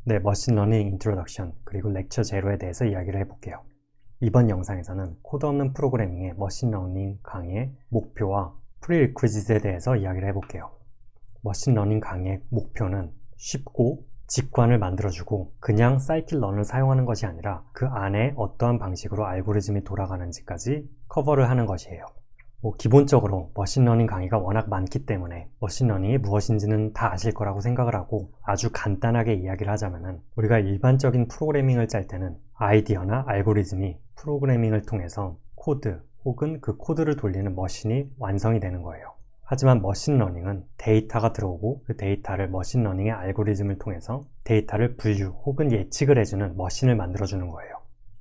네, 머신러닝 인트로덕션 그리고 렉처 제로에 대해서 이야기를 해볼게요. 이번 영상에서는 코드 없는 프로그래밍의 머신러닝 강의의 목표와 프리리퀴짓에 대해서 이야기를 해볼게요. 머신러닝 강의의 목표는 쉽고 직관을 만들어주고 그냥 사이클런을 사용하는 것이 아니라 그 안에 어떠한 방식으로 알고리즘이 돌아가는지까지 커버를 하는 것이에요. 기본적으로 머신러닝 강의가 워낙 많기 때문에 머신러닝이 무엇인지는 다 아실 거라고 생각을 하고, 아주 간단하게 이야기를 하자면은 우리가 일반적인 프로그래밍을 짤 때는 아이디어나 알고리즘이 프로그래밍을 통해서 코드 혹은 그 코드를 돌리는 머신이 완성이 되는 거예요. 하지만 머신러닝은 데이터가 들어오고 그 데이터를 머신러닝의 알고리즘을 통해서 데이터를 분류 혹은 예측을 해주는 머신을 만들어주는 거예요.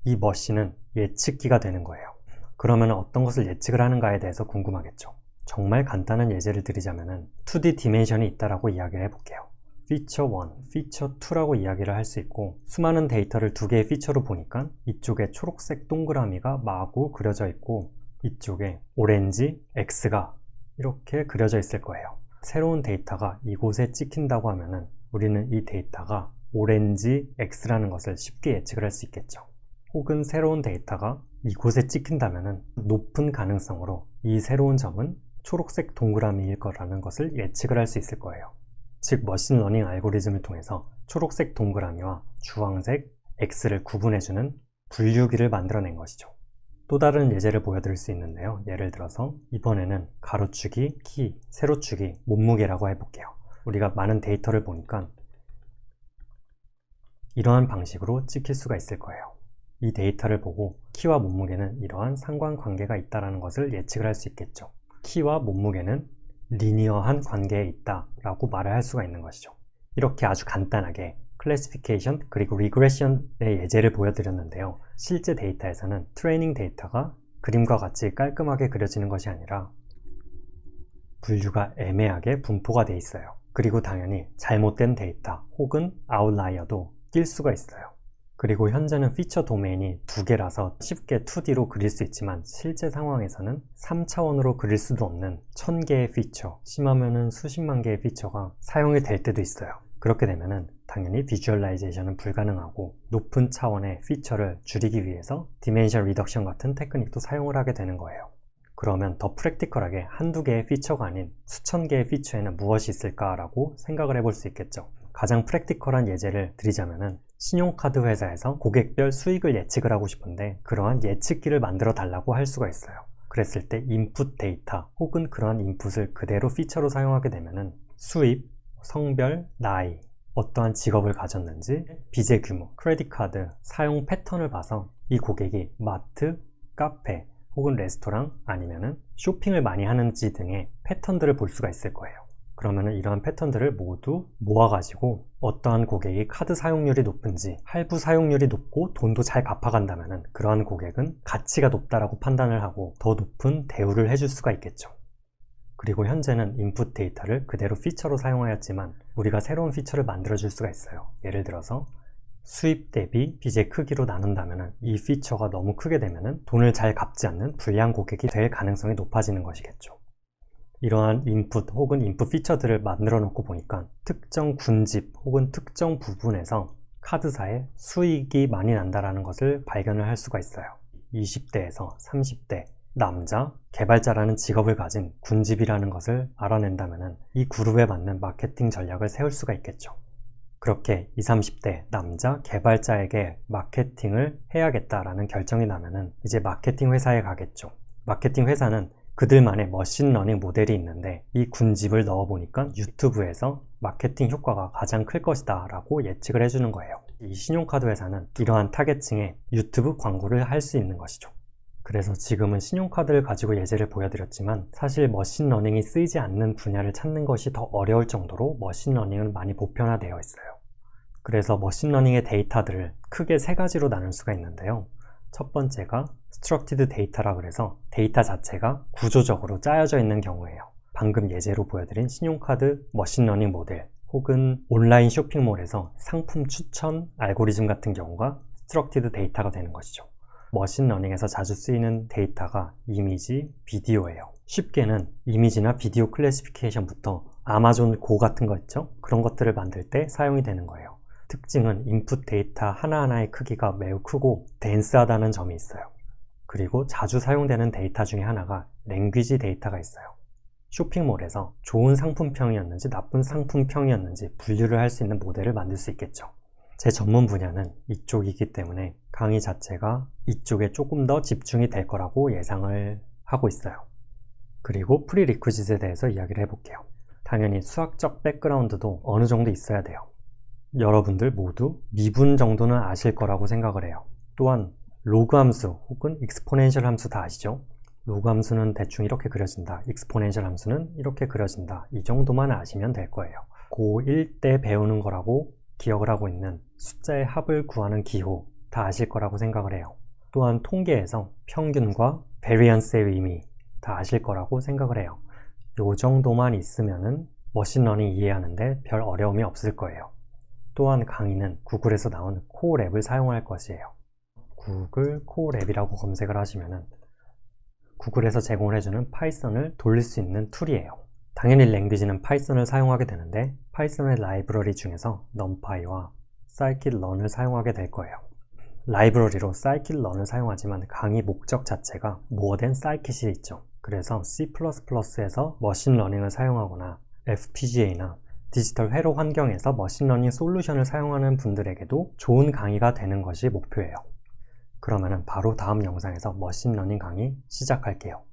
이 머신은 예측기가 되는 거예요. 그러면 어떤 것을 예측을 하는가에 대해서 궁금하겠죠. 정말 간단한 예제를 드리자면 2D 디멘션이 있다라고 이야기를 해볼게요. 피처 1, 피처 2라고 이야기를 할 수 있고, 수많은 데이터를 두 개의 피처로 보니까 이쪽에 초록색 동그라미가 마구 그려져 있고 이쪽에 오렌지 X가 이렇게 그려져 있을 거예요. 새로운 데이터가 이곳에 찍힌다고 하면은 우리는 이 데이터가 오렌지 X라는 것을 쉽게 예측을 할 수 있겠죠. 혹은 새로운 데이터가 이곳에 찍힌다면 높은 가능성으로 이 새로운 점은 초록색 동그라미일 거라는 것을 예측을 할 수 있을 거예요. 즉, 머신러닝 알고리즘을 통해서 초록색 동그라미와 주황색 X를 구분해주는 분류기를 만들어낸 것이죠. 또 다른 예제를 보여드릴 수 있는데요. 예를 들어서 이번에는 가로축이 키, 세로축이 몸무게라고 해볼게요. 우리가 많은 데이터를 보니까 이러한 방식으로 찍힐 수가 있을 거예요. 이 데이터를 보고 키와 몸무게는 이러한 상관관계가 있다는 것을 예측을 할 수 있겠죠. 키와 몸무게는 리니어한 관계에 있다라고 말을 할 수가 있는 것이죠. 이렇게 아주 간단하게 클래시피케이션 그리고 리그레션의 예제를 보여드렸는데요. 실제 데이터에서는 트레이닝 데이터가 그림과 같이 깔끔하게 그려지는 것이 아니라 분류가 애매하게 분포가 돼 있어요. 그리고 당연히 잘못된 데이터 혹은 아웃라이어도 낄 수가 있어요. 그리고 현재는 피처 도메인이 두 개라서 쉽게 2D로 그릴 수 있지만, 실제 상황에서는 3차원으로 그릴 수도 없는 1000개의 피처, 심하면은 수십만 개의 피처가 사용이 될 때도 있어요. 그렇게 되면은 당연히 비주얼라이제이션은 불가능하고 높은 차원의 피처를 줄이기 위해서 디멘션 리덕션 같은 테크닉도 사용을 하게 되는 거예요. 그러면 더 프랙티컬하게 한두 개의 피처가 아닌 수천 개의 피처에는 무엇이 있을까라고 생각을 해볼 수 있겠죠. 가장 프랙티컬한 예제를 드리자면은 신용카드 회사에서 고객별 수익을 예측을 하고 싶은데 그러한 예측기를 만들어 달라고 할 수가 있어요. 그랬을 때 인풋 데이터 혹은 그러한 인풋을 그대로 피처로 사용하게 되면은 수입, 성별, 나이, 어떠한 직업을 가졌는지, 빚의 규모, 크레딧 카드, 사용 패턴을 봐서 이 고객이 마트, 카페 혹은 레스토랑 아니면은 쇼핑을 많이 하는지 등의 패턴들을 볼 수가 있을 거예요. 그러면은 이러한 패턴들을 모두 모아가지고 어떠한 고객이 카드 사용률이 높은지, 할부 사용률이 높고 돈도 잘 갚아간다면은 그러한 고객은 가치가 높다라고 판단을 하고 더 높은 대우를 해줄 수가 있겠죠. 그리고 현재는 인풋 데이터를 그대로 피처로 사용하였지만 우리가 새로운 피처를 만들어줄 수가 있어요. 예를 들어서 수입 대비 빚의 크기로 나눈다면 이 피처가 너무 크게 되면 돈을 잘 갚지 않는 불량 고객이 될 가능성이 높아지는 것이겠죠. 이러한 인풋 혹은 인풋 피처들을 만들어 놓고 보니까 특정 군집 혹은 특정 부분에서 카드사에 수익이 많이 난다는 것을 발견을 할 수가 있어요. 20대에서 30대 남자 개발자라는 직업을 가진 군집이라는 것을 알아낸다면 이 그룹에 맞는 마케팅 전략을 세울 수가 있겠죠. 그렇게 20, 30대 남자 개발자에게 마케팅을 해야겠다라는 결정이 나면은 이제 마케팅 회사에 가겠죠. 마케팅 회사는 그들만의 머신러닝 모델이 있는데 이 군집을 넣어보니까 유튜브에서 마케팅 효과가 가장 클 것이다 라고 예측을 해주는 거예요. 이 신용카드 회사는 이러한 타겟층에 유튜브 광고를 할 수 있는 것이죠. 그래서 지금은 신용카드를 가지고 예제를 보여드렸지만 사실 머신러닝이 쓰이지 않는 분야를 찾는 것이 더 어려울 정도로 머신러닝은 많이 보편화되어 있어요. 그래서 머신러닝의 데이터들을 크게 세 가지로 나눌 수가 있는데요. 첫 번째가 스트럭티드 데이터라 그래서 데이터 자체가 구조적으로 짜여져 있는 경우예요. 방금 예제로 보여드린 신용카드 머신러닝 모델 혹은 온라인 쇼핑몰에서 상품 추천 알고리즘 같은 경우가 스트럭티드 데이터가 되는 것이죠. 머신러닝에서 자주 쓰이는 데이터가 이미지, 비디오예요. 쉽게는 이미지나 비디오 클래시피케이션부터 아마존 고 같은 거 있죠? 그런 것들을 만들 때 사용이 되는 거예요. 특징은 인풋 데이터 하나하나의 크기가 매우 크고 덴스하다는 점이 있어요. 그리고 자주 사용되는 데이터 중에 하나가 랭귀지 데이터가 있어요. 쇼핑몰에서 좋은 상품평이었는지 나쁜 상품평이었는지 분류를 할 수 있는 모델을 만들 수 있겠죠. 제 전문 분야는 이쪽이기 때문에 강의 자체가 이쪽에 조금 더 집중이 될 거라고 예상을 하고 있어요. 그리고 프리리퀴짓에 대해서 이야기를 해볼게요. 당연히 수학적 백그라운드도 어느 정도 있어야 돼요. 여러분들 모두 미분 정도는 아실 거라고 생각을 해요. 또한 로그 함수 혹은 익스포넨셜 함수 다 아시죠? 로그 함수는 대충 이렇게 그려진다. 익스포넨셜 함수는 이렇게 그려진다. 이 정도만 아시면 될 거예요. 고1 때 배우는 거라고 기억을 하고 있는 숫자의 합을 구하는 기호 다 아실 거라고 생각을 해요. 또한 통계에서 평균과 베리언스의 의미 다 아실 거라고 생각을 해요. 요 정도만 있으면은 머신러닝 이해하는데 별 어려움이 없을 거예요. 또한 강의는 구글에서 나온 코어랩을 사용할 것이에요. 구글 코어랩이라고 검색을 하시면은 구글에서 제공을 해주는 파이썬을 돌릴 수 있는 툴이에요. 당연히 랭귀지는 파이썬을 사용하게 되는데 파이썬의 라이브러리 중에서 numpy와 scikit-learn을 사용하게 될 거예요. 라이브러리로 scikit-learn을 사용하지만 강의 목적 자체가 more than scikit이 있죠. 그래서 C++에서 머신러닝을 사용하거나 FPGA나 디지털 회로 환경에서 머신러닝 솔루션을 사용하는 분들에게도 좋은 강의가 되는 것이 목표예요. 그러면 바로 다음 영상에서 머신러닝 강의 시작할게요.